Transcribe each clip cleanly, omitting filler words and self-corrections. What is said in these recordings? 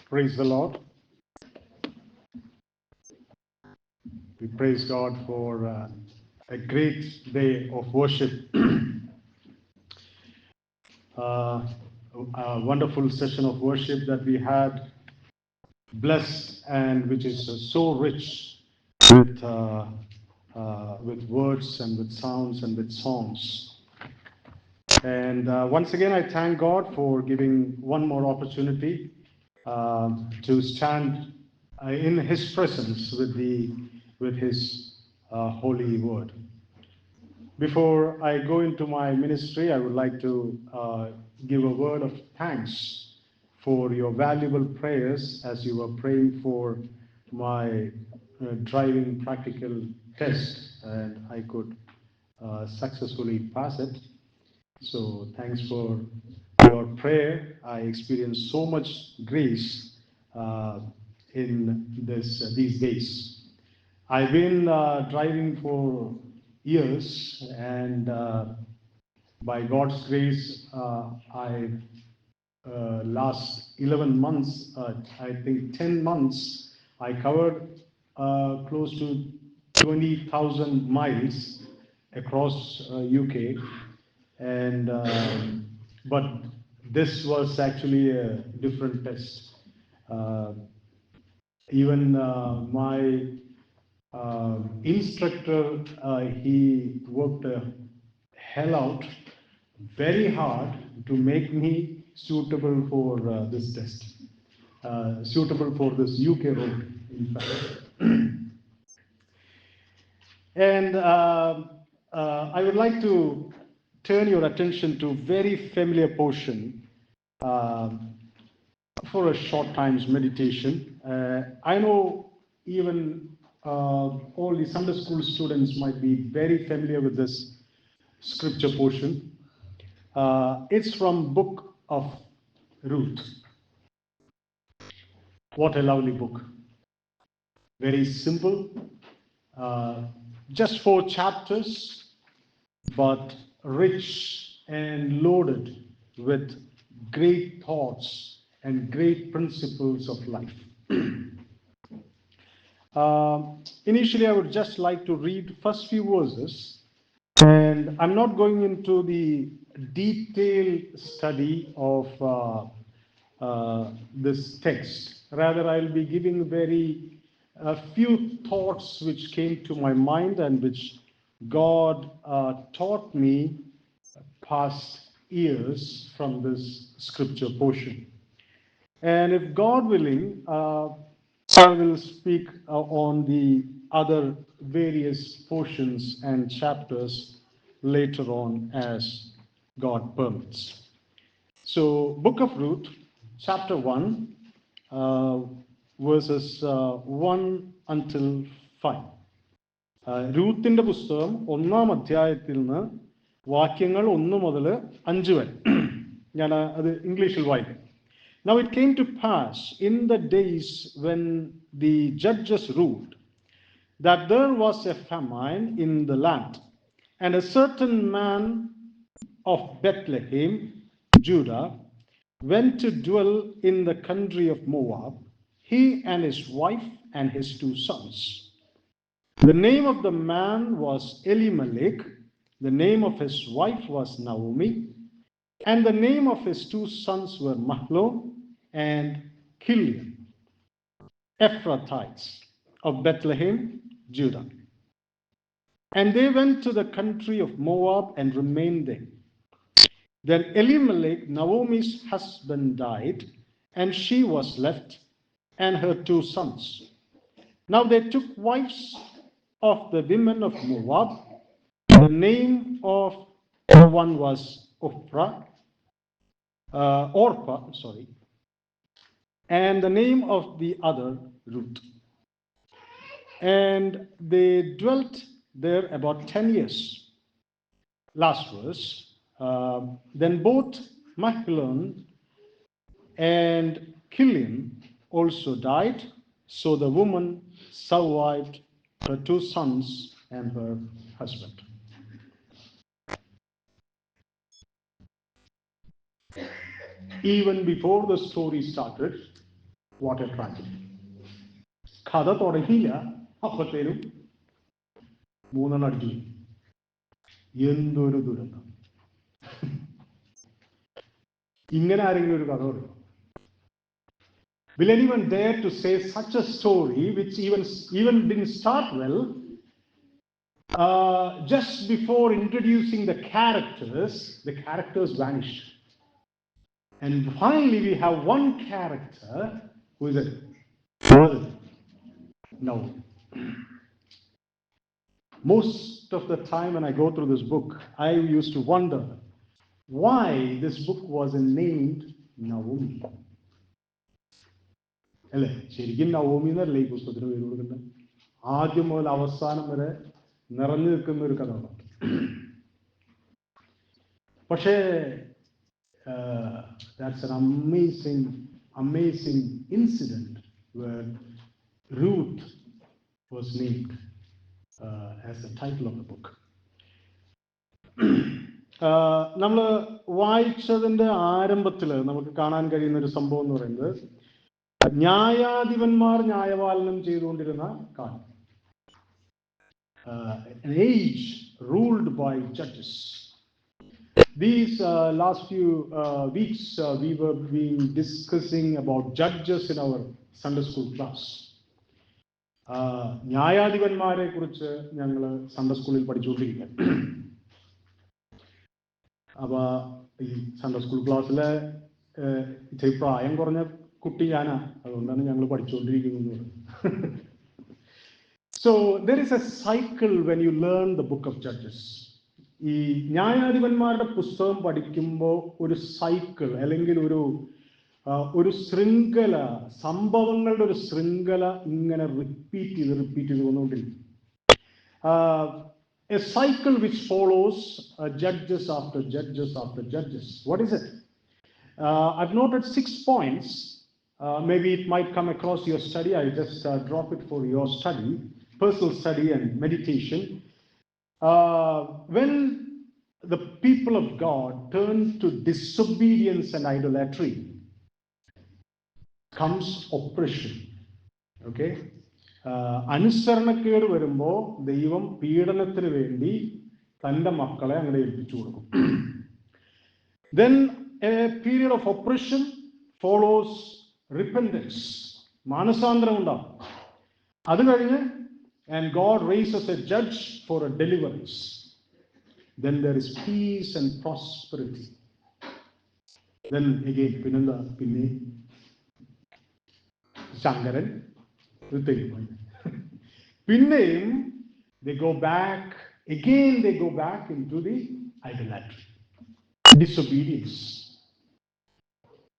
Praise the Lord. We praise God for a great day of worship. A wonderful session of worship that we had, blessed, and which is so rich with words and with sounds and with songs. And once again, I thank God for giving one more opportunity to stand in His presence with His holy word. Before I go into my ministry, I would like to give a word of thanks for your valuable prayers as you were praying for my driving practical test, and I could successfully pass it. So thanks for your prayer. I experienced so much grace in these days. I've been driving for years, and by God's grace, I last 11 months, I think 10 months, I covered close to 20,000 miles across UK, and but this was actually a different test. Uh, Even my instructor, he worked hell out very hard to make me suitable for this test, suitable for this UK road, in fact. And I would like to turn your attention to a very familiar portion uh, for a short time's meditation. I know even all the Sunday school students might be very familiar with this scripture portion. It's from book of Ruth. What a lovely book. Very simple, uh, just 4 chapters, but rich and loaded with great thoughts and great principles of life. Initially, I would just like to read first few verses, and I'm not going into the detailed study of this text. Rather, I'll be giving a few thoughts which came to my mind and which God taught me past years from this scripture portion. And if God willing, I will speak on the other various portions and chapters later on as God permits. So, Book of Ruth, chapter 1, uh, verses 1 until 5. രൂത്തിന്റെ പുസ്തകം 1-ാം അധ്യായത്തിൽ നിന്ന് വാക്യങ്ങൾ 1 മുതൽ 5 വരെ. ഞാൻ അത് ഇംഗ്ലീഷിൽ വായിക്കാം. Now it came to pass in the days when the judges ruled that there was a famine in the land, and a certain man of Bethlehem, Judah, went to dwell in the country of Moab, he and his wife and his 2 sons. The name of the man was Elimelech, the name of his wife was Naomi, and the name of his 2 sons were Mahlon and Chilion, Ephrathites of Bethlehem, Judah. And they went to the country of Moab and remained there. Then Elimelech, Naomi's husband, died, and she was left, and her 2 sons. Now they took wives of the women of Moab. The name of one was Orpah, and the name of the other Ruth. And they dwelt there about 10 years. Last verse. Then both Mahlon and Chilion also died, so the woman survived her 2 sons and her husband. Even before the story started, what A tragedy. കഥ തുടങ്ങിയില്ല, അപ്പത്തേനും 3 അടിച്ചു. എന്തൊരു ദുരന്തം! ഇങ്ങനെ ആരെങ്കിലും ഒരു കഥ പറയും? Will anyone dare to say such a story which even didn't start well? Just before introducing the characters vanished. And finally we have one character. Who is it? No. Most of the time when I go through this book, I used to wonder why this book wasn't named Naomi. അല്ലേ? ശരിക്കും Naomi എന്നല്ലേ ഈ പുസ്തകത്തിന് പേര് കൊടുക്കുന്നത്? ആദ്യം മുതൽ അവസാനം വരെ നിറഞ്ഞു നിൽക്കുന്ന ഒരു കഥയാണ്. പക്ഷേ that's an amazing incident where Ruth was named as the title of the book. നമ്മൾ വായിച്ചതിൻ്റെ ആരംഭത്തിൽ നമുക്ക് കാണാൻ കഴിയുന്ന ഒരു സംഭവം എന്ന് പറയുന്നത്, ന്യായാധിപന്മാർ ന്യായപാലനം ചെയ്തുകൊണ്ടിരുന്ന കാലം. An age ruled by judges. These last few weeks we were being discussing about judges in our Sunday school class. ന്യായാധിപന്മാരെ കുറിച്ച് ഞങ്ങൾ സൺഡേ സ്കൂളിൽ പഠിച്ചുകൊണ്ടിരിക്കുകയാണ്. അപ്പോൾ ഈ സൺഡേ സ്കൂൾ ക്ലാസ്സിലെ ഇച്ചിരി പ്രായം കുറഞ്ഞ കുട്ടി ഞാനാ, അതുകൊണ്ടാണ് ഞങ്ങൾ പഠിച്ചുകൊണ്ടിരിക്കുന്നത്. So there is a cycle when you learn the book of Judges. ഈ ന്യായാധിപന്മാരുടെ പുസ്തകം പഠിക്കുമ്പോൾ ഒരു സൈക്കിൾ അല്ലെങ്കിൽ ഒരു ശൃംഖല, സംഭവങ്ങളുടെ ഒരു ശൃംഖല ഇങ്ങനെ റിപ്പീറ്റ് ചെയ്ത് വന്നുകൊണ്ടിരിക്കും. A cycle which follows judges after judges after judges. What is it? I've noted 6 points. Maybe it might come across your study. I just drop it for your study, personal study and meditation. When the people of God turn to disobedience and idolatry, comes oppression. Okay? അനുസരണക്കേട് വരുമ്പോൾ ദൈവം പീഡനത്തിന് വേണ്ടി തൻ്റെ മക്കളെ അങ്ങനെ ഏൽപ്പിച്ചു കൊടുക്കും. Then a period of oppression follows repentance. മാനസാന്തരം ഉണ്ടാവും. അത് കഴിഞ്ഞ് and God raises a judge for a deliverance. Then there is peace and prosperity. Then again പിന്നെ ശങ്കരൻ പിന്നെയും they go back into the idolatry, disobedience,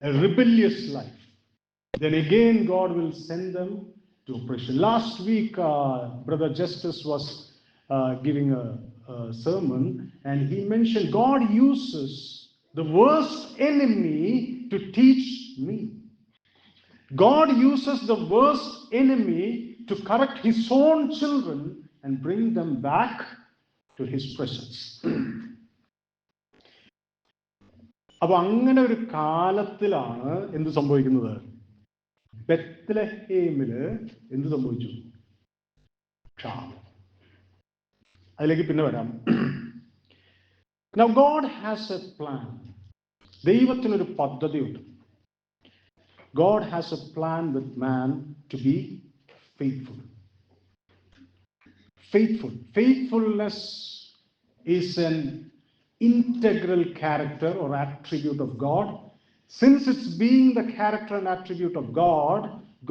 a rebellious life. Then again God will send them to oppression. Last week Brother Justice was giving a sermon and he mentioned God uses the worst enemy to teach me. God uses the worst enemy to correct his own children and bring them back to his presence. അപ്പോൾ അങ്ങനെ ഒരു കാലത്തിലാണ് എന്ത് സംഭവിക്കുന്നത്? ബെത്ലഹേമില് എന്ത് സംഭവിച്ചു? ക്ഷാമം. അതിലേക്ക് പിന്നെ വരാം. Now God has a plan. ദൈവത്തിനൊരു പദ്ധതിയുണ്ട്. God has a plan with man to be faithful. Faithfulness is an integral character or attribute of God. Since it's being the character and attribute of God,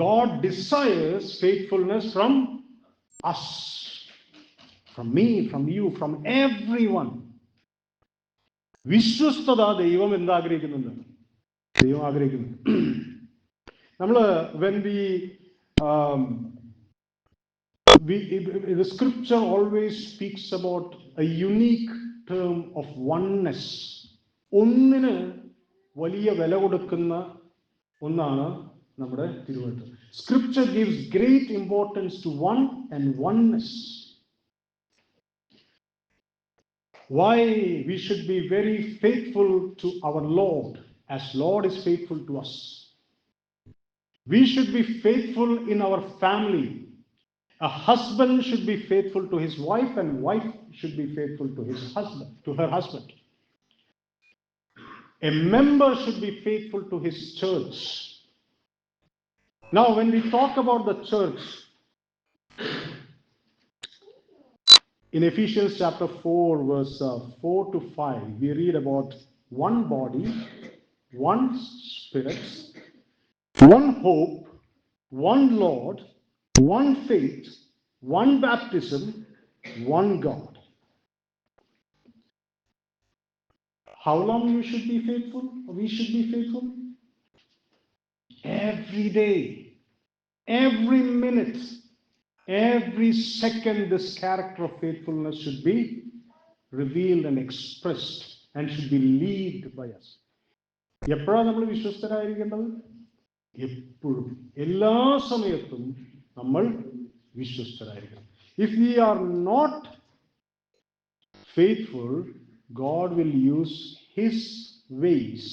God desires faithfulness from us, from me, from you, from everyone. വിശ്വസ്തത ദൈവം എന്താഗ്രഹിക്കുന്നുണ്ട്? ദൈവം ആഗ്രഹിക്കുന്നു. നമ്മൾ when the scripture always speaks about a unique term of oneness. ഒന്നിന് വലിയ വില കൊടുക്കുന്ന ഒന്നാണ് നമ്മുടെ തിരുവചനം. Scripture gives great importance to one and oneness. Why we should be very faithful to our Lord as Lord is faithful to us. We should be faithful in our family. A husband should be faithful to his wife, and wife should be faithful to his husband, to her husband. A member should be faithful to his church. Now, when we talk about the church, in Ephesians chapter 4, verse 4 to 5, we read about one body, one spirit, one hope, one Lord, one faith, one baptism, one God. How long you should be faithful? We should be faithful? Every day, every minute, every second, this character of faithfulness should be revealed and expressed and should be lived by us. എപ്പോഴാണ് നമ്മൾ വിശ്വസ്തരായിരിക്കേണ്ടത്? എപ്പോഴും, എല്ലാ സമയത്തും നമ്മൾ വിശ്വസ്തരായിരിക്കണം. If we are not faithful, God will use His ways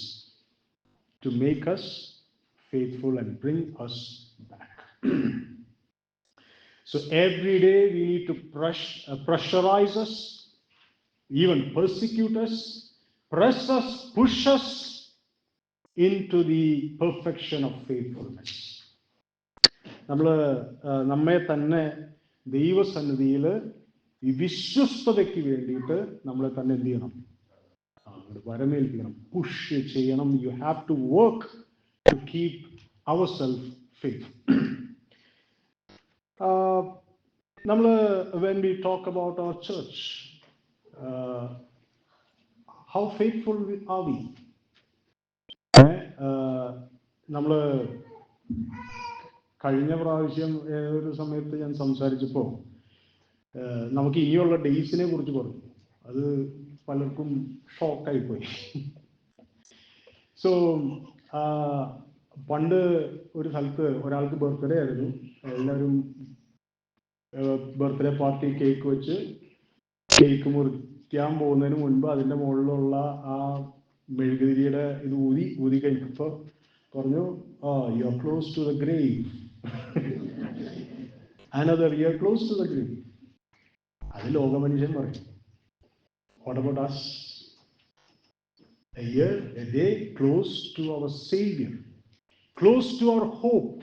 to make us faithful and bring us back. So every day we need to pressurize us, even persecute us, press us, push us into the perfection of faithfulness. നമ്മെ തന്നെ ദൈവസന്നിധിയിൽ ഈ വിശ്വസ്തതയ്ക്ക് വേണ്ടിയിട്ട് നമ്മളെ തന്നെ എന്ത് ചെയ്യണം? വരമേൽപ്പിക്കണം, പുഷ് ചെയ്യണം. You have to work to keep our self faith. When we talk about our church, how faithful are we? നമ്മൾ കഴിഞ്ഞ പ്രാവശ്യം ഒരു സമയത്ത് ഞാൻ സംസാരിച്ചപ്പോൾ നമുക്ക് ഇനിയുള്ള ഡേയ്സിനെ കുറിച്ച് പറഞ്ഞു. അത് പലർക്കും ഷോക്കായിപ്പോയി. സോ പണ്ട് ഒരു സ്ഥലത്ത് ഒരാൾക്ക് ബർത്ത്ഡേ ആയിരുന്നു. എല്ലാവരും ബർത്ത്ഡേ പാർട്ടി കേക്ക് വെച്ച്, കേക്ക് മുറിക്കാൻ പോകുന്നതിന് മുൻപ് അതിൻ്റെ മുകളിലുള്ള ആ മെഴുകുതിരിയുടെ ഇത് ഊതി കഴിഞ്ഞപ്പോൾ പറഞ്ഞു, you are close to the grave. Another you are close to the grave. അത് ലോകമനുഷ്യൻ പറയും. What about us? A day close to our Savior, close to our hope.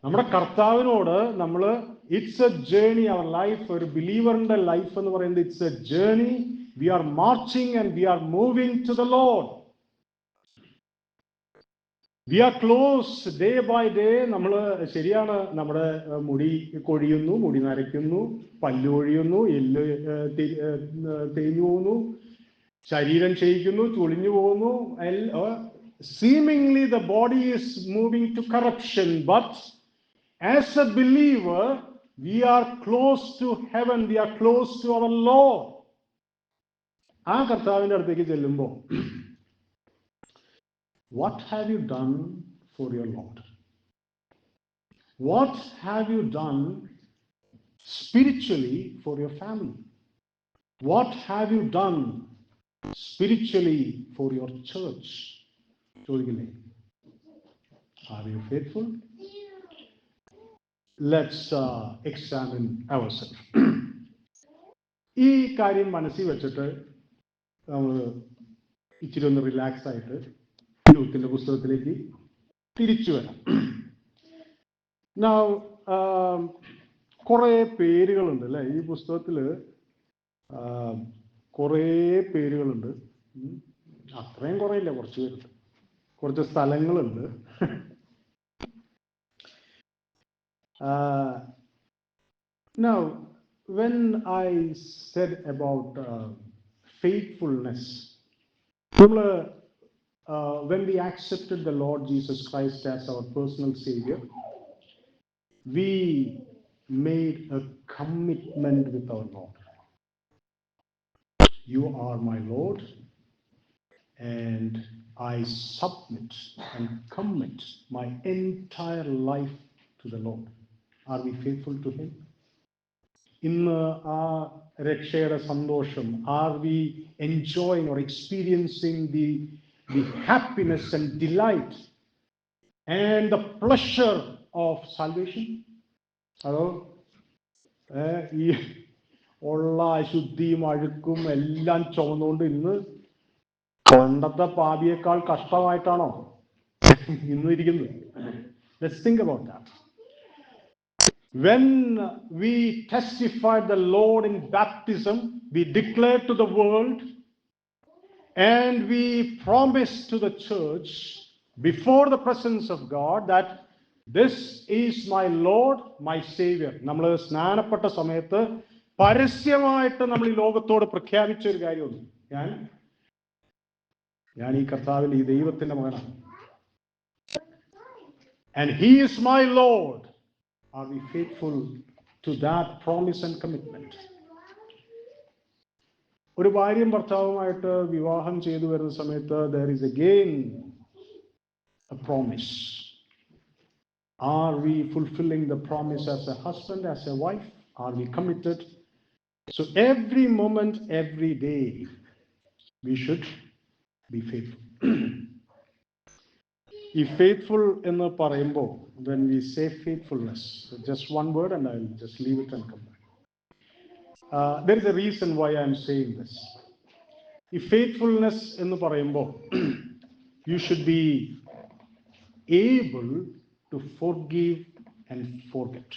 നമ്മുടെ കർത്താവിനോട് നമ്മൾ, it's a journey. Our life, ഒരു ബിലീവറിന്റെ life എന്ന് പറയുന്നത് it's a journey. We are marching and we are moving to the lord. We are close day by day. നമ്മൾ ശരിയാണ്, നമ്മുടെ മുടി കൊഴിയുന്നു, മുടി നരയ്ക്കുന്നു, പല്ല് കൊഴിയുന്നു, എല്ല് തേഞ്ഞു പോകുന്നു, ശരീരം ക്ഷയിക്കുന്നു, ചുളിഞ്ഞു പോകുന്നു. Seemingly the body is moving to corruption, but as a believer we are close to heaven, we are close to our Lord. ആ കർത്താവിൻ്റെ അടുത്തേക്ക് ചെല്ലുമ്പോൾ, what have you done for your Lord? What have you done spiritually for your family? What have you done spiritually for your church? Are you faithful? Let's examine ourselves. ഈ കാര്യം മനസ്സിൽ വെച്ചിട്ട് നമ്മൾ ഇച്ചിരി ഒന്ന് റിലാക്സ് ആയിട്ട് യൂത്തിന്റെ പുസ്തകത്തിലേക്ക് തിരിച്ചു വരാം. കുറേ പേരുകളുണ്ട് അല്ലേ ഈ പുസ്തകത്തിൽ? കുറേ പേരുകളുണ്ട്. അത്രയും കുറേ ഇല്ല, കുറച്ച് പേരുണ്ട്, കുറച്ച് സ്ഥലങ്ങളുണ്ട്. Now, when I said about faithfulness, when we accepted the Lord Jesus Christ as our personal Savior, we made a commitment with our Lord. You are my Lord, and I submit and commit my entire life to the Lord. Are we faithful to Him? ഇന്ന് ആ രക്ഷയുടെ സന്തോഷം, are we enjoying or experiencing the happiness and delight and the pleasure of salvation. അതോ ഈ ഉള്ള അശുദ്ധിയും അഴുക്കും എല്ലാം ചുമന്നുകൊണ്ട് ഇന്ന് പണ്ടത്തെ പാപിയേക്കാൾ കഷ്ടമായിട്ടാണോ ഇന്ന് ഇരിക്കുന്നത്? Let's think about that. When we testified the Lord in baptism, we declared to the world and we promised to the church before the presence of God that this is my Lord, my Savior. നമ്മൾ സ്നാനപ്പെട്ട സമയത്ത് പരസ്യമായിട്ട് നമ്മൾ ഈ ലോകത്തോട് പ്രഖ്യാപിച്ച ഒരു കാര്യമുണ്ട്. ഞാൻ ഈ കർത്താവിൽ ഈ ദൈവത്തിന്റെ മകനാണ്. And he is my Lord. Are we faithful to that promise and commitment? ഒരു ഭാര്യയും ഭർത്താവുമായിട്ട് വിവാഹം ചെയ്തു വരുന്ന സമയത്ത് there is again a promise. Are we fulfilling the promise as a husband, as a wife? Are we committed? So every moment, every day, we should be faithful. ഈ faithful എന്ന് പറയുമ്പോൾ, when we say faithfulness, just one word and I will just leave it and come back. There is a reason why I am saying this. ഈ faithfulness എന്ന് പറയുമ്പോൾ you should be able to forgive and forget.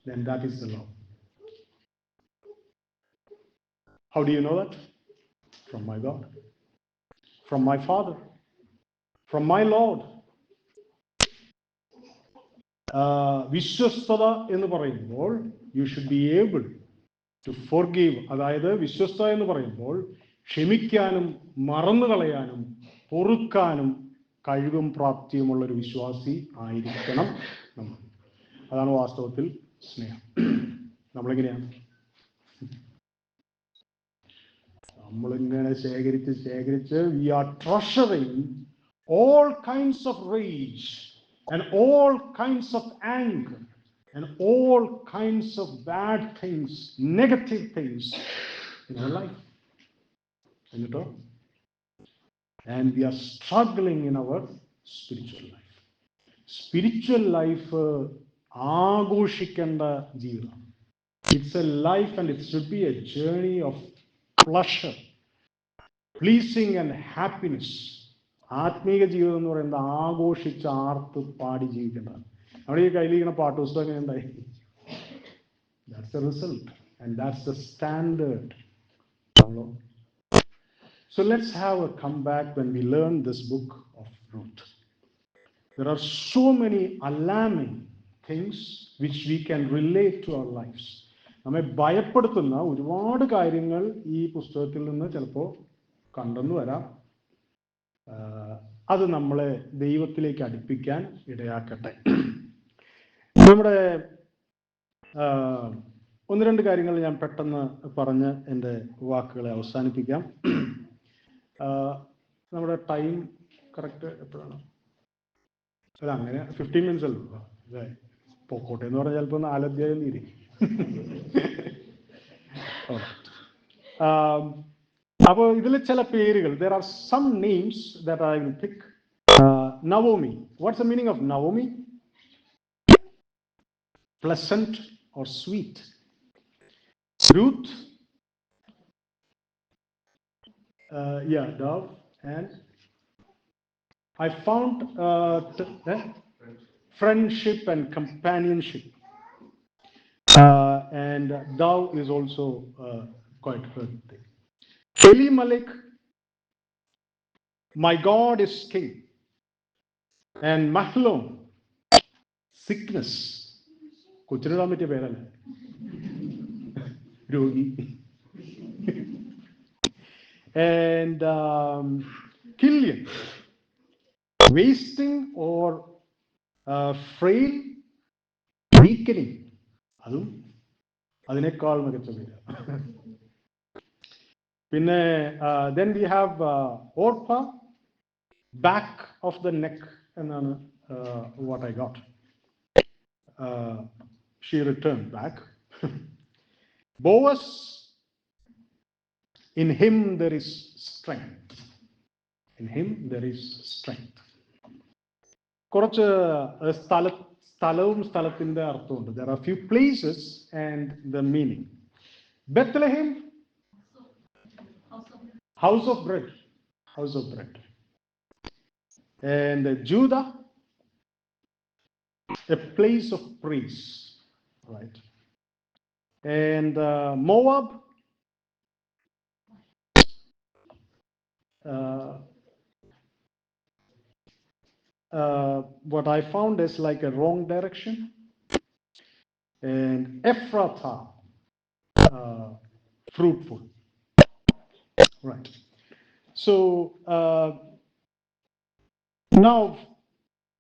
Then that is the love. How do you know that? From my God, from my Father, from my Lord. വിശ്വസ്തത എന്ന് പറയുമ്പോൾ you should be able to forgive. അതായത് വിശ്വസ്തത എന്ന് പറയുമ്പോൾ ക്ഷമിക്കാനും മറന്നു കളയാനും പൊറുക്കാനും കഴിവും പ്രാപ്തിയുമുള്ളൊരു വിശ്വാസി ആയിരിക്കണം നമ്മൾ. അതാണ് വാസ്തവത്തിൽ സ്നേഹം. നമ്മളിങ്ങനെയാണ്, നമ്മളിങ്ങനെ ശേഖരിച്ച് we are treasuring all kinds of rage and all kinds of anger and all kinds of bad things, negative things in our life. And we are struggling in our spiritual life. Spiritual life ആഘോഷിക്കേണ്ട ജീവിതം. It's a life and it should be a journey of pleasure, pleasing and happiness. ആത്മീക ജീവിതം എന്ന് പറയുന്നത് ആഘോഷിച്ച് ആർത്ത് പാടി ജീവിക്കേണ്ടതാണ്. നമ്മുടെ ഈ കയ്യിലിരിക്കുന്ന പാട്ടുപുസ്തകം എങ്ങനെ ഉണ്ടായി? That's the result and that's the standard. So let's have a comeback when we learn this book of Ruth. There are so many alarming things which we can relate to our lives. നമ്മെ ഭയപ്പെടുത്തുന്ന ഒരുപാട് കാര്യങ്ങൾ ഈ പുസ്തകത്തിൽ നിന്ന് ചിലപ്പോൾ കണ്ടെന്ന് വരാം. അത് നമ്മളെ ദൈവത്തിലേക്ക് അടുപ്പിക്കാൻ ഇടയാക്കട്ടെ. നമ്മുടെ ഒന്ന് രണ്ട് കാര്യങ്ങൾ ഞാൻ പെട്ടെന്ന് പറഞ്ഞ് എൻ്റെ വാക്കുകളെ അവസാനിപ്പിക്കാം. നമ്മുടെ ടൈം കറക്റ്റ് എപ്പോഴാണ്? അല്ല, അങ്ങനെ 15 minutes അല്ലോ അല്ലേ? പൊക്കോട്ടെ എന്ന് പറഞ്ഞാൽ ചിലപ്പോൾ 4 അധ്യായം തീരെ. അപ്പോൾ ഇതിൽ ചില പേരുകൾ, there are some names that I will pick. Naomi. What's the meaning of Naomi? Pleasant or sweet. Ruth. Dove. And I found friendship and companionship. And dove is also quite good thing. Elimelech, my God is king. And Mahlon, sickness. കൊച്ചിനിടാൻ പറ്റിയ പേരല്ലേ, രോഗി. And Killian, wasting or frail, weakening. അതും അതിനേക്കാൾ മികച്ച പേര്. പിന്നെ then we have Orpah, back of the neck എന്നാണ് what I got. She returned back. Boaz, in him there is strength. In him there is strength. കുറച്ച് സ്ഥലവും സ്ഥലത്തിന്റെ അർത്ഥമുണ്ട്. There are few places and the meaning. Bethlehem, house of bread, house of bread. And Judah, a place of praise, right? And Moab, what I found is like a wrong direction. And Ephrathah, fruitful, right? So now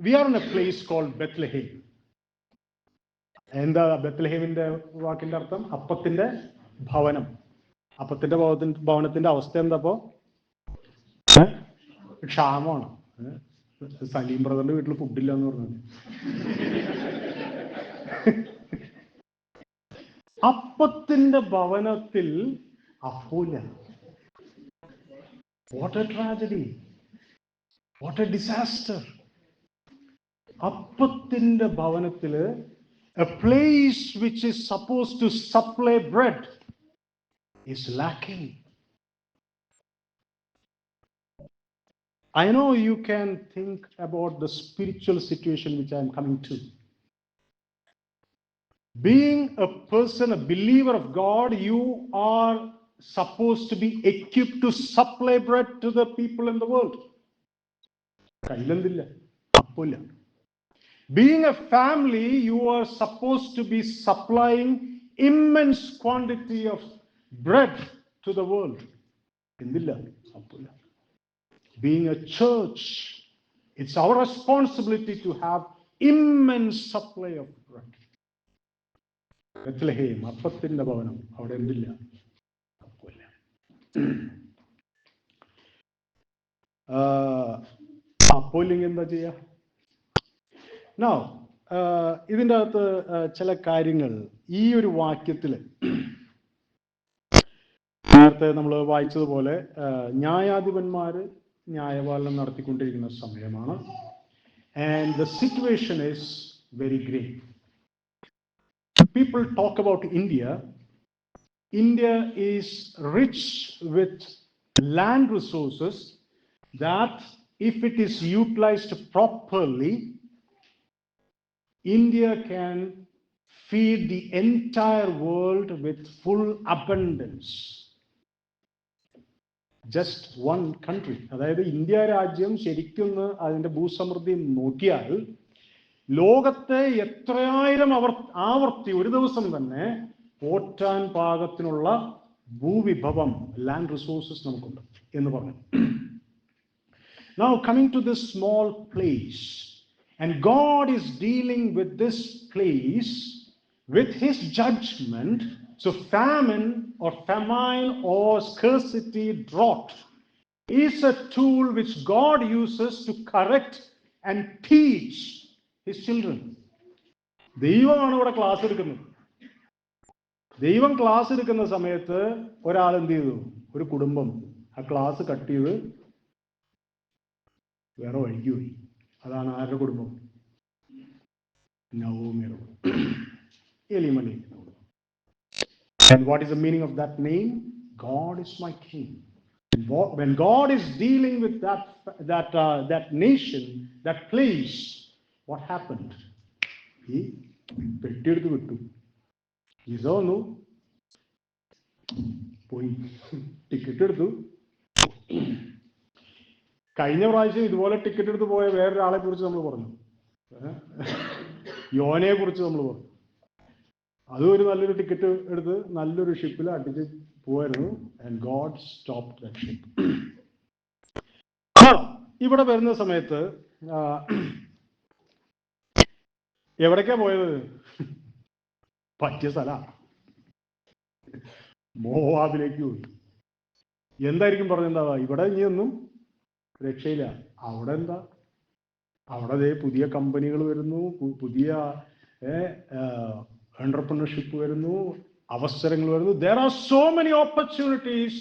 we are in a place called Bethlehem. എന്താ ബെത്ലഹേമിന്റെ വാക്കിന്റെ അർത്ഥം? അപ്പത്തിന്റെ ഭവനം. അപ്പത്തിന്റെ ഭവനത്തിന്റെ അവസ്ഥ എന്താപ്പോ? ക്ഷാമമാണ്. സലീം ബ്രദറിന്റെ വീട്ടിൽ ഫുഡില്ല എന്ന് പറഞ്ഞത്. അപ്പത്തിന്റെ ഭവനത്തിൽ അപ്പോല. What a tragedy, what a disaster. അപ്പത്തിന്റെ ഭവനത്തില് a place which is supposed to supply bread is lacking. I know you can think about the spiritual situation which I am coming to. Being a person, a believer of God, you are supposed to be equipped to supply bread to the people in the world. Being a family, you are supposed to be supplying immense quantity of bread to the world. Being a church, it's our responsibility to have immense supply of bread. Bethlehem, അപ്പത്തിന്റെ ഭവനം, അവിടെ എന്തില്ല? അപ്പമില്ല. അപ്പോയില്ലെങ്കിൽ എന്താ ചെയ്യാ? Now, ഇതിൻ്റെ അകത്ത് ചില കാര്യങ്ങൾ ഈ ഒരു വാക്യത്തിൽ നേരത്തെ നമ്മൾ വായിച്ചതുപോലെ ന്യായാധിപന്മാര് ന്യായപാലനം നടത്തിക്കൊണ്ടിരിക്കുന്ന സമയമാണ്. And the situation is very grave. People talk about India. India is rich with land resources that if it is utilized properly, India can feed the entire world with full abundance. Just one country. അതായത് India രാജ്യം ശരിക്കും അതിൻ്റെ ഭൂസമൃദ്ധി നോക്കിയാൽ ലോകത്തെ എത്രയായിരം ആവർത്തി ഒരു ദിവസം തന്നെ പോറ്റാൻ പാകത്തിനുള്ള ഭൂവിഭവം, ലാൻഡ് റിസോഴ്സസ് നമുക്കുണ്ട് എന്ന് പറഞ്ഞു. Now coming to this small place, and God is dealing with this place with his judgment. So famine or scarcity, drought is a tool which God uses to correct and teach his children. ദൈവമാണ് ഇവിടെ class എടുക്കുന്നത്. ദൈവം class എടുക്കുന്ന സമയത്ത് ഒരാൾ എന്ത് ചെയ്തു? ഒരു കുടുംബം ആ ക്ലാസ് കട്ട് ചെയ്ത് വേറെ വഴിക്ക് പോയി. അതാണ് ആരുടെ കുടുംബം? നവോമിയുടെ കുടുംബം, എലിമലയുടെ കുടുംബം. And what is the meaning of that name? God is my king. When God is dealing with that nation, that place, what happened? He പെട്ടിയെടുത്ത് വിട്ടു. ഈസോ വന്നു, പോയി, ടിക്കറ്റ് എടുത്തു. കഴിഞ്ഞ പ്രാവശ്യം ഇതുപോലെ ടിക്കറ്റ് എടുത്ത് പോയ വേറൊരാളെ കുറിച്ച് നമ്മൾ പറഞ്ഞു, യോനയെ കുറിച്ച് നമ്മൾ പറഞ്ഞു. അതും ഒരു നല്ലൊരു ടിക്കറ്റ് എടുത്ത് നല്ലൊരു ഷിപ്പിൽ അടിച്ച് പോയിരുന്നു. And God stopped that ship. ഇവിടെ വരുന്ന സമയത്ത് എവിടേക്കാ പോയത്? പറ്റിയ സ്ഥലമാണ്, മോവാബിലേക്ക് പോയി. എന്തായിരിക്കും പറഞ്ഞിട്ടുണ്ടാവുക? ഇവിടെ ഇനിയൊന്നും രക്ഷയില്ല. അവിടെ എന്താ? അവിടെ പുതിയ കമ്പനികൾ വരുന്നു, പുതിയ entrepreneurship വരുന്നു, അവസരങ്ങൾ വരുന്നു. There are so many opportunities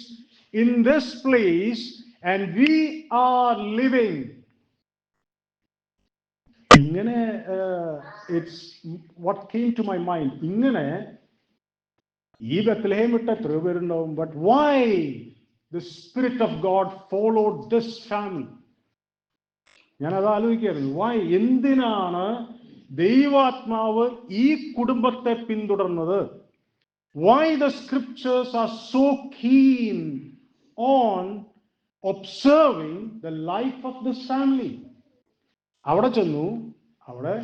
in this place and we are living ഇങ്ങനെ it's what came to my mind. ഇങ്ങനെ ഈ ബത്ലഹേം വിട്ട് എത്രയോ പേരുണ്ടാവും, but why the spirit of God followed this family? ഞാനത് ആലോചിക്കായിരുന്നു. വൈ, എന്തിനാണ് ദൈവാത്മാവ് ഈ കുടുംബത്തെ പിന്തുടർന്നത്? Why the scriptures are so keen on observing the life of this family? അവിടെ ചെന്നു, അവിടെ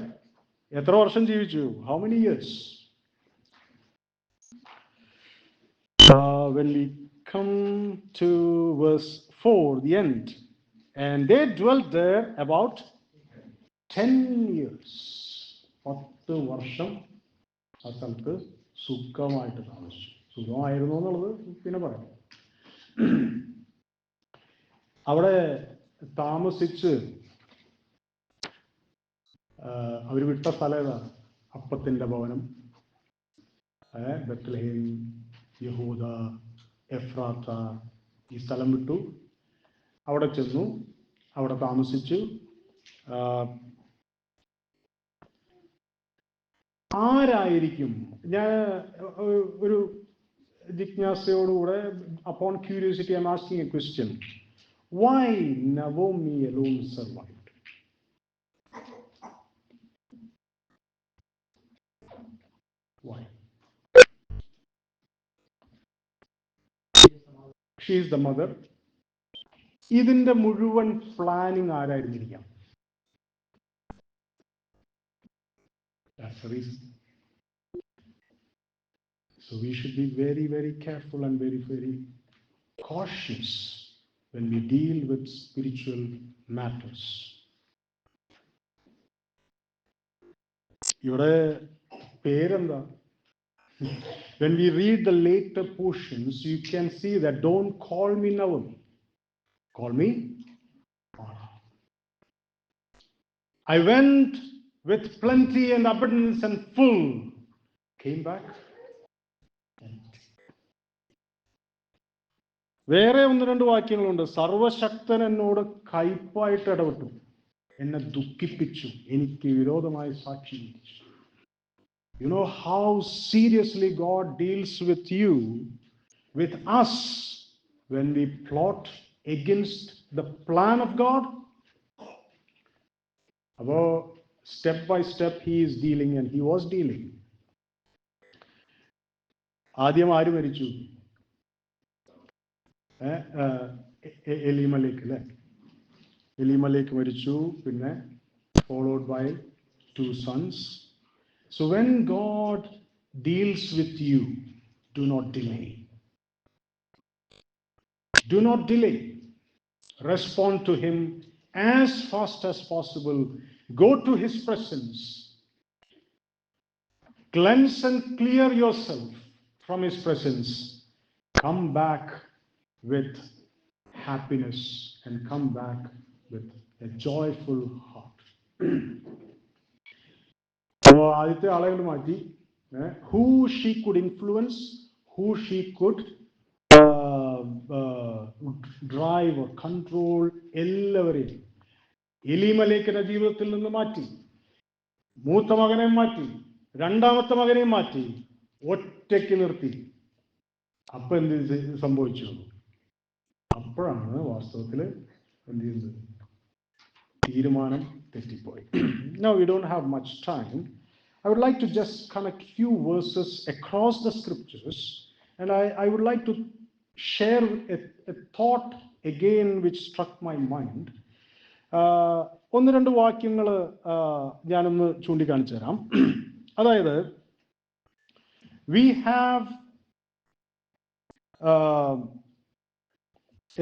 എത്ര വർഷം ജീവിച്ചു? How many years? When we come to verse 4, the end, and they dwelt there about 10 years. 10 വർഷം ആ സ്ഥലത്ത് സുഖമായിട്ട് താമസിച്ചു. സുഖമായിരുന്നു എന്നുള്ളത് പിന്നെ പറയാം. അവിടെ താമസിച്ച് അവർ വിട്ട സ്ഥലം ഏതാണ്? അപ്പത്തിൻ്റെ ഭവനം, ബത്ലഹേം, യഹൂദ, എഫ്രാത്ത, ഈ സ്ഥലം വിട്ടു. അവിടെ ചെന്നു, അവിടെ താമസിച്ചു. ആരായിരിക്കും? ഞാൻ ഒരു ജിജ്ഞാസയോടുകൂടെ, upon curiosity, I'm asking a question. Why Naomi alone survived? Why? She is the mother. ഇതിന്റെ മുഴുവൻ planning ആരായിരുന്നിരിക്കാം? That's the reason. So we should be very, very careful and very, very cautious when we deal with spiritual matters. ഇവിടെ പേരെന്താ? When we read the later portions, you can see that don't call me Naomi, call me Mara. I went with plenty and abundance and full, came back empty. വേറെ ഒന്ന് രണ്ട് വാക്യങ്ങളുണ്ട്. സർവശക്തൻ എന്നോട് കയ്പായിട്ട് ഇടപെട്ടു, എന്നെ ദുഃഖിപ്പിച്ചു, എനിക്ക് വിരോധമായി സാക്ഷി വഹിച്ചു. You know how seriously God deals with you, with us, when we plot against the plan of God? അപ്പോൾ step by step he is dealing, and he was dealing. ആദ്യം ആര് മരിച്ചു? എലിമലേക്ക് അല്ലേ? എലിമലേക്ക് മരിച്ചു. പിന്നെ followed by 2 sons. So when God deals with you, do not delay. Do not delay. Respond to him as fast as possible. Go to his presence. Cleanse and clear yourself from his presence. Come back with happiness and come back with a joyful heart. ആദ്യത്തെ ആളുകൾ മാറ്റി. Who she could influence, who she could drive or control, എല്ലാവരെയും എലിമലേക്കിന്റെ ജീവിതത്തിൽ നിന്ന് മാറ്റി. മൂത്ത മകനെ മാറ്റി, രണ്ടാമത്തെ മകനെ മാറ്റി, ഒറ്റയ്ക്ക് നിർത്തി. അപ്പൊ എന്ത് സംഭവിച്ചു? അപ്പോഴാണ് വാസ്തവത്തിൽ എന്ത് ചെയ്യുന്നത്? തീരുമാനം തെറ്റിപ്പോയി. Now we don't have much time. I would like to just connect few verses across the scriptures, and I would like to share a thought again which struck my mind. ഒന്ന് രണ്ട് വാക്യങ്ങൾ ഞാനൊന്ന് ചൂണ്ടിക്കാണിച്ചു തരാം. അതായത്, we have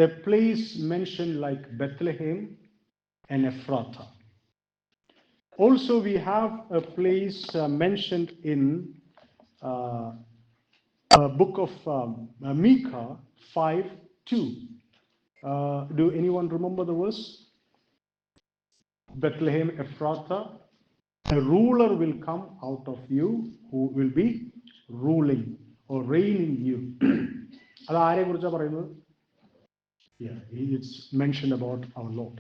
a place mentioned like Bethlehem and Ephrathah. Also, we have a place mentioned in book of Micah 5:2. Do anyone remember the verse? Bethlehem Ephrathah, a ruler will come out of you who will be ruling or reigning you. അത് ആരെ കുറിച്ചാണ് പറയുന്നത്? Yeah, it's mentioned about our Lord.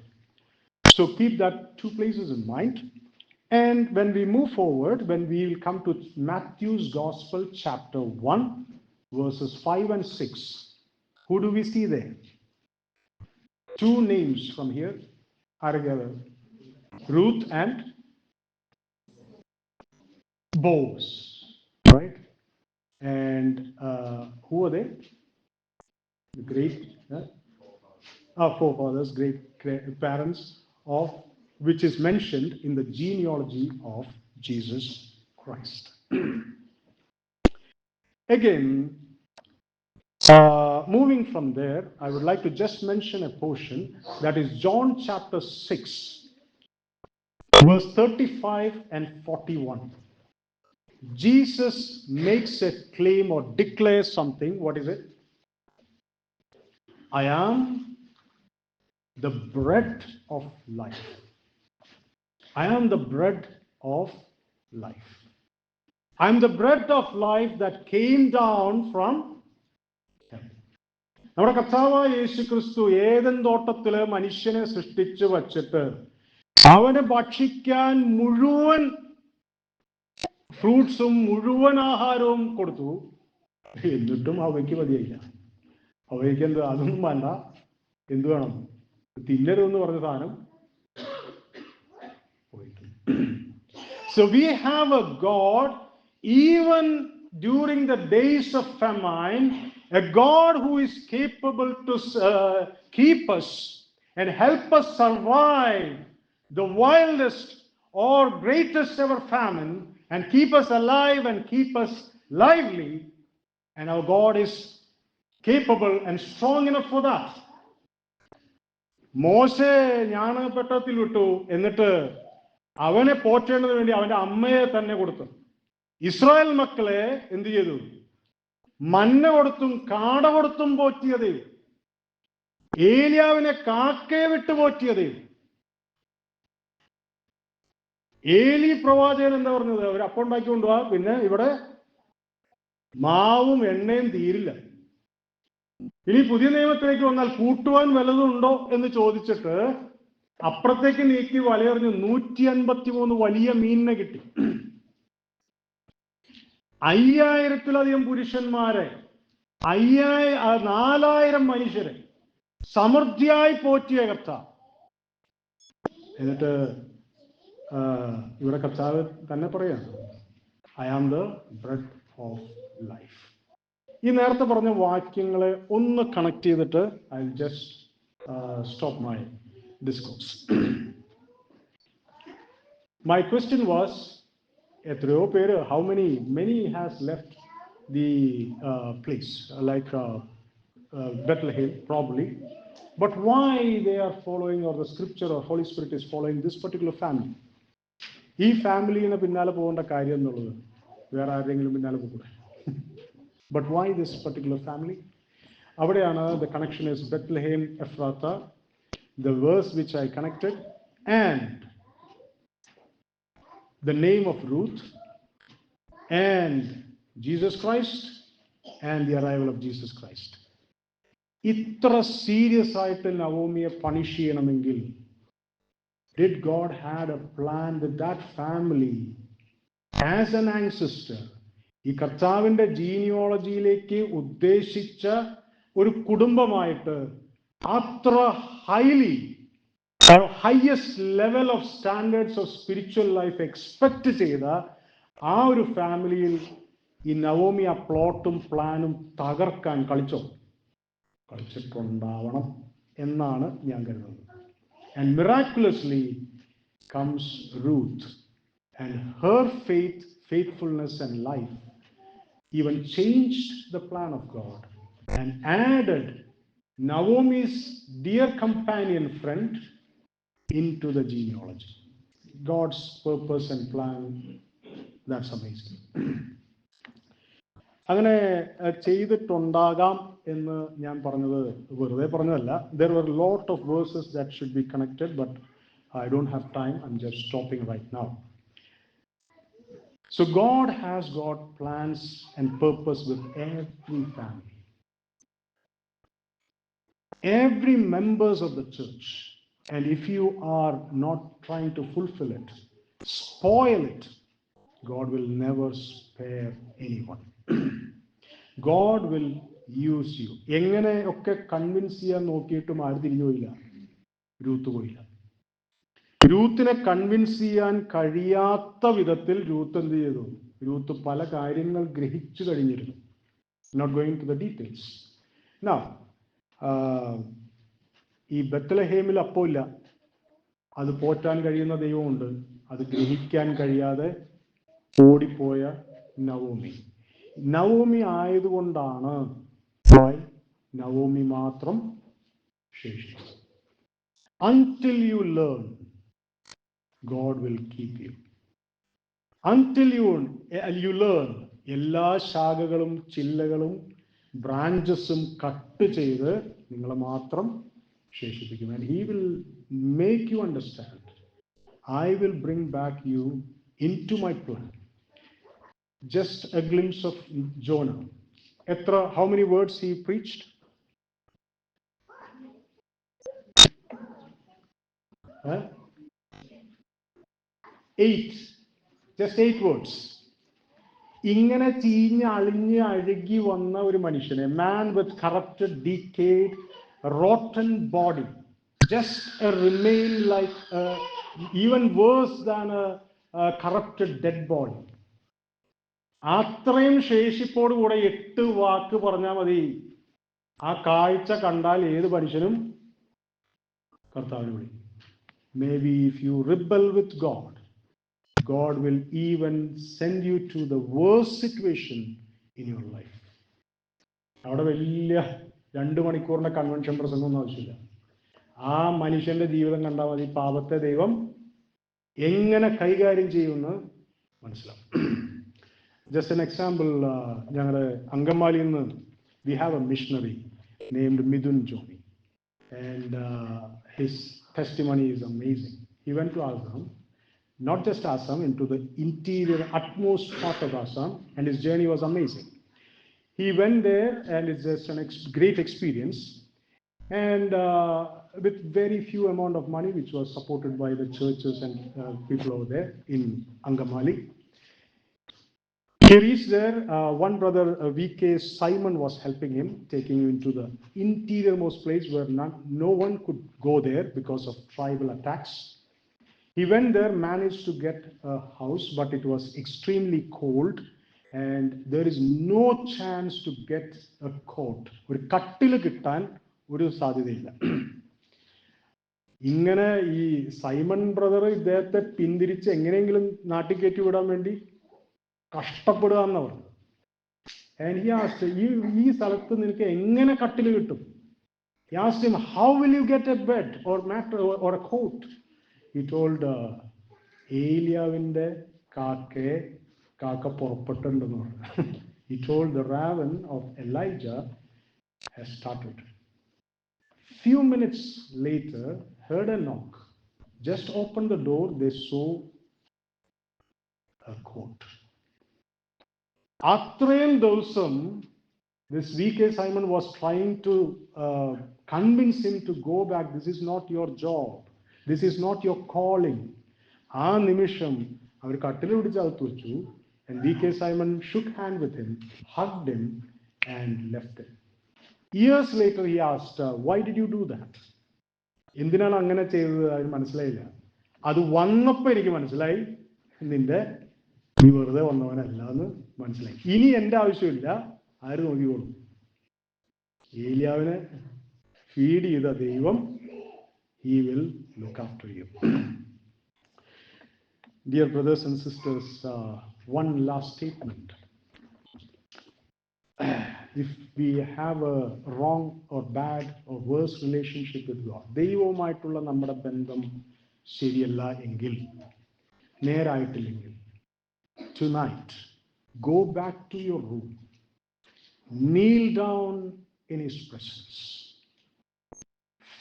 So keep that 2 places in mind. And when we move forward, when we will come to Matthew's Gospel, chapter 1, verses 5 and 6, who do we see there? Two names from here are together, Ruth and Boaz, right? And who are they? The great forefathers, great parents of which is mentioned in the genealogy of Jesus Christ. Again, moving from there, I would like to just mention a portion that is John chapter 6, verse 35 and 41. Jesus makes a claim or declares something. What is it? I am the bread of life. I am the bread of life. I am the bread of life that came down from heaven. നമ്മുടെ കർത്താവായ യേശു ക്രിസ്തു Eden തോട്ടത്തില് മനുഷ്യനെ സൃഷ്ടിച്ചു വച്ചിട്ട് അവന് ഭക്ഷിക്കാൻ മുഴുവൻ ഫ്രൂട്ട്സും മുഴുവൻ ആഹാരവും കൊടുത്തു. എന്നിട്ടും അവയ്ക്ക് മതിയായില്ല. അവയ്ക്ക് എന്ത് അതൊന്നും വേണ്ട, എന്ത് വേണം, തിന്നരുതെന്ന് പറഞ്ഞ സാധനം പോയിട്ട്. So we have a God, even during the days of famine, a God who is capable to keep us and help us survive the wildest or greatest ever famine and keep us alive and keep us lively. And our God is capable and strong enough for that. മോശെ ജ്ഞാനപ്പെട്ടത്തിൽ വിട്ടു, എന്നിട്ട് അവനെ പോറ്റേണ്ടതിന് വേണ്ടി അവന്റെ അമ്മയെ തന്നെ കൊടുത്തു. Israel മക്കളെ എന്ത് ചെയ്തു? മന്ന കൊടുത്തും കാട കൊടുത്തും പോറ്റിയത്. ഏലിയാവിനെ കാക്കയെ വിട്ട് പോറ്റിയത്. ഏലി പ്രവാചകൻ എന്താ പറഞ്ഞത്? അവർ അപ്പം ഉണ്ടാക്കി കൊണ്ടുപോവാ, പിന്നെ ഇവിടെ മാവും എണ്ണയും തീരില്ല. ഇനി പുതിയ നിയമത്തിലേക്ക് വന്നാൽ കൂട്ടുവാൻ വല്ലതുണ്ടോ എന്ന് ചോദിച്ചിട്ട് അപ്പുറത്തേക്ക് നീക്കി വലയെറിഞ്ഞ് 153 വലിയ മീനിനെ കിട്ടി. 5000-ലധികം പുരുഷന്മാരെ, 4000 മനുഷ്യരെ സമൃദ്ധിയായി പോറ്റിയ കർത്താവ്. എന്നിട്ട് ഇവിടെ കർത്താവ് തന്നെ പറയാണ്, I am the bread of life. ഈ നേരത്തെ പറഞ്ഞ വാക്യങ്ങളെ ഒന്ന് കണക്ട് ചെയ്തിട്ട് I will just stop my discourse. My question was, എത്രയോ പേര്, how many has left the place, like Bethlehem probably, but why they are following, or the scripture or Holy Spirit is following this particular family? ഈ ഫാമിലിനെ പിന്നാലെ പോകേണ്ട കാര്യം എന്നുള്ളത് വേറെ ആരെങ്കിലും പിന്നാലെ പോകൂടെ? But why this particular family? അവിടെയാണ് the connection is Bethlehem Ephrathah, the verse which I connected, and the name of Ruth, and Jesus Christ, and the arrival of Jesus Christ. ഇത്ര സീരിയസ് ആയിട്ട് നവോമിയെ പണിഷ് ചെയ്യണമെങ്കിൽ did God had a plan with that family as an ancestor? ഈ കർത്താവിന്റെ ജീനിയോളജിയിലേക്ക് ഉദ്ദേശിച്ച ഒരു കുടുംബമായിട്ട് അത്ര highest level of standards of spiritual life expect ചെയ്ത ആ ഒരു ഫാമിലിയിൽ ഈ നവോമി ആ പ്ലോട്ടും പ്ലാനും തകർക്കാൻ കളിച്ചിട്ടുണ്ടാവണം എന്നാണ് ഞാൻ കരുതുന്നത്. And miraculously comes Ruth, and her faithfulness and life even changed the plan of God and added Naomi's dear companion friend into the genealogy. God's purpose and plan, that's amazing. അങ്ങനെ ചെയ്തിട്ടുണ്ടാകാം എന്ന് ഞാൻ പറഞ്ഞത് വെറുതെ പറഞ്ഞതല്ല. There were a lot of verses that should be connected, but I don't have time. I'm just stopping right now. So God has got plans and purpose with every family. Every members of the church. And if you are not trying to fulfill it, spoil it, God will never spare anyone. God will use you. എങ്ങനെയൊക്കെ convince ചെയ്യാൻ നോക്കിയിട്ടും ആര് തിരിഞ്ഞു പോയില്ല? Ruth പോയില്ല. രൂത്തിനെ convince ചെയ്യാൻ കഴിയാത്ത വിധത്തിൽ രൂത്ത് എന്ത് ചെയ്തു? രൂത്ത് പല കാര്യങ്ങൾ ഗ്രഹിച്ചു കഴിഞ്ഞിരുന്നു. Not going to the details. Now, ഈ ബത്ലഹേമിൽ അപ്പമില്ല, അത് പോറ്റാൻ കഴിയുന്ന ദൈവമുണ്ട്. അത് ഗ്രഹിക്കാൻ കഴിയാതെ ഓടിപ്പോയ നവോമി ആയതുകൊണ്ടാണ് നവോമി മാത്രം ശേഷിച്ചത്. Until you learn, God will keep you. Until you learn, എല്ലാ ശാഖകളും ചില്ലകളും ബ്രാഞ്ചസും കട്ട് ചെയ്ത് നിങ്ങളെ മാത്രം ശേഷിപ്പിക്കും. And he will make you understand. I will bring back you into my plan. Just a glimpse of Jonah. How many words he preached? 8. Just 8 words. ഇങ്ങനെ ചീഞ്ഞ് അളിഞ്ഞ് അഴുകി വന്ന ഒരു മനുഷ്യനെ, man with corrupted, decayed, rotten body, just a remain like even worse than a corrupted dead body. അത്രയും ശേഷിപ്പോട് കൂടെ 8 വാക്ക് പറഞ്ഞാൽ മതി. ആ കാഴ്ച കണ്ടാൽ ഏത് മനുഷ്യനും കർത്താവിനെ വിളിക്കും. Maybe if you rebel with God, God will even send you to the worst situation in your life. അവിടെ വലിയ 2 മണിക്കൂറിന്റെ കൺവെൻഷൻ പ്രസംഗമൊന്നും ആവശ്യമില്ല. ആ മനുഷ്യന്റെ ജീവിതം കണ്ടാൽ മതി പാപത്തെ ദൈവം എങ്ങനെ കൈകാര്യം ചെയ്യുമെന്ന് മനസ്സിലാവും. Just an example, ഞങ്ങളുടെ അങ്കമാലിയിൽ നിന്ന് we have a missionary named Midun Joni, and his testimony is amazing. He went to Assam, not just Assam, into the interior, utmost part of Assam, and his journey was amazing. He went there, and it's just a great experience, and with very few amount of money, which was supported by the churches and people over there in Angamali. He reached there. One brother, V.K. Simon, was helping him, taking him into the interiormost place where no one could go there because of tribal attacks. He went there, managed to get a house, but it was extremely cold, and there is no chance to get a cot. ഒരു കട്ടിൽ കിട്ടാൻ ഒരു സാധ്യതയില്ല. ഇങ്ങനെ ഈ Simon brother ഇദ്ദേഹത്തെ പിന്തിരിച്ച് എങ്ങനെയെങ്കിലും നാട്ടിൽ കയറ്റി വിടാൻ വേണ്ടി കഷ്ടപ്പെടുക എന്നവർ. And he asked, ഈ സ്ഥലത്ത് നിനക്ക് എങ്ങനെ കട്ടിൽ കിട്ടും? He asked him, how will you get a bed or mat or a coat? He told, ഏലിയാവിന്റെ കാക്ക പുറപ്പെട്ടുണ്ടെന്ന് പറഞ്ഞു. He told the raven of Elijah has started. Few minutes later, heard a knock. Just opened the door, they saw a coat. അത്രയും ദിവസം this V.K. Simon was trying to convince him to go back. This is not your job. This is not your calling. ആ നിമിഷം അവർ കട്ടിൽ പിടിച്ച് അകത്ത് വെച്ചു. And V.K. Simon shook hand with him, hugged him, and left him. Years later he asked, why did you do that? എന്തിനാണ് അങ്ങനെ ചെയ്തത്? അതിന് മനസ്സിലായില്ല. അത് വന്നപ്പോൾ എനിക്ക് മനസ്സിലായി, നീ വെറുതെ വന്നവനല്ല എന്ന് മനസ്സിലായി. ഇനി എൻ്റെ ആവശ്യമില്ല, ആര് നോക്കിക്കോളും? ഏലിയാവിനെ ഫീഡ് ചെയ്ത ദൈവം, he will look after you. Dear brothers and sisters, one last statement. If we have a wrong or bad or worse relationship with God, ദൈവവുമായിട്ടുള്ള നമ്മുടെ ബന്ധം ശരിയല്ല എങ്കിൽ, നേരായിട്ടില്ലെങ്കിൽ, tonight, go back to your room, kneel down in His presence,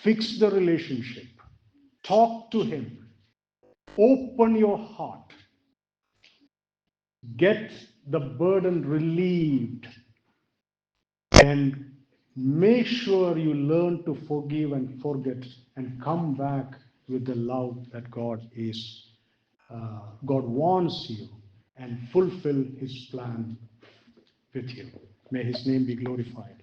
fix the relationship, talk to Him, open your heart, get the burden relieved, and make sure you learn to forgive and forget and come back with the love that God is God wants you and fulfill His plan with you. May His name be glorified.